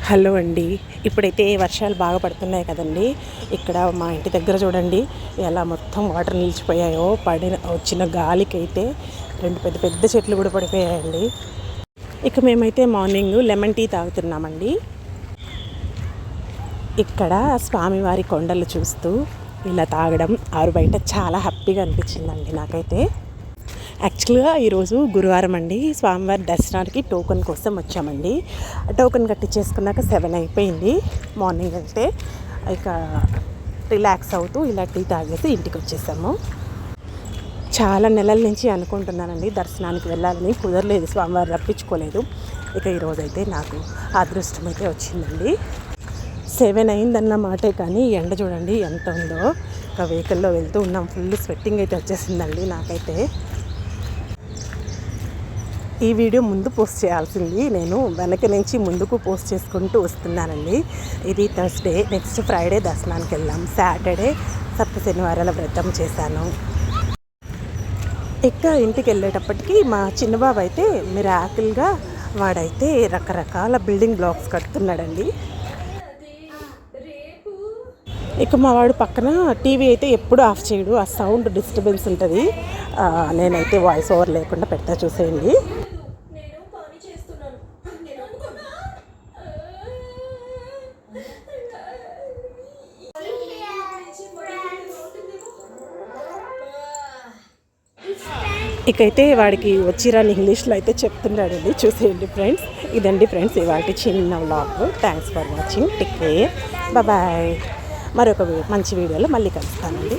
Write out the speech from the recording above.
Hello అండి. ఇప్పుడైతే వర్షాలు బాగా పడుతున్నాయి కదండి. ఇక్కడ మా ఇంటి దగ్గర చూడండి ఎలా మొత్తం వాటర్ నిలిచిపోయాయో. వచ్చిన గాలికైతే రెండు పెద్ద పెద్ద చెట్లు కూడా పడిపోయాయండి. ఇక మేమైతే మార్నింగ్ లెమన్ టీ తాగుతున్నామండి. ఇక్కడ స్వామివారి కొండలు చూస్తూ ఇలా తాగడం ఆరు బయట చాలా హ్యాపీగా అనిపించిందండి నాకైతే. యాక్చువల్గా ఈరోజు గురువారం అండి. స్వామివారి దర్శనానికి టోకెన్ కోసం వచ్చామండి. టోకెన్ కట్టించేసుకున్నాక 7 అయిపోయింది మార్నింగ్. అంటే ఇక రిలాక్స్ అవుతూ ఇలా టీ తాగేసి ఇంటికి వచ్చేసాము. చాలా నెలల నుంచి అనుకుంటున్నానండి దర్శనానికి వెళ్ళాలని, కుదరలేదు, స్వామివారు రప్పించుకోలేదు. ఇక ఈరోజైతే నాకు అదృష్టం అయితే వచ్చిందండి. 7 అయిందన్న మాటే కానీ ఎండ చూడండి ఎంత ఉందో. ఇక వెహికల్లో వెళ్తూ ఉన్నాం. ఫుల్ స్వెట్టింగ్ అయితే వచ్చేసిందండి నాకైతే. ఈ వీడియో ముందు పోస్ట్ చేయాల్సింది, నేను వెనక నుంచి ముందుకు పోస్ట్ చేసుకుంటూ వస్తున్నానండి. ఇది థర్స్డే, నెక్స్ట్ ఫ్రైడే దర్శనానికి వెళ్ళాం. సాటర్డే సప్త శనివారాల వ్రతం చేశాను. ఇక ఇంటికి వెళ్ళేటప్పటికి మా చిన్నబాబు అయితే మిరాకిల్గా వాడైతే రకరకాల బిల్డింగ్ బ్లాక్స్ కడుతున్నాడండి. ఇక మా వాడు పక్కన టీవీ అయితే ఎప్పుడు ఆఫ్ చేయడు, ఆ సౌండ్ డిస్టర్బెన్స్ ఉంటుంది. నేనైతే వాయిస్ ఓవర్ లేకుండా పెడతా, చూసేయండి. ఇకైతే వాడికి వచ్చిరాని ఇంగ్లీష్లో అయితే చెప్తున్నాడండి, చూసేయండి ఫ్రెండ్స్. ఇదండి ఫ్రెండ్స్ ఇవాళ చిన్న vlog. Thanks for watching. Take care, bye. మరొక మంచి వీడియోలో మళ్ళీ కలుస్తానండి.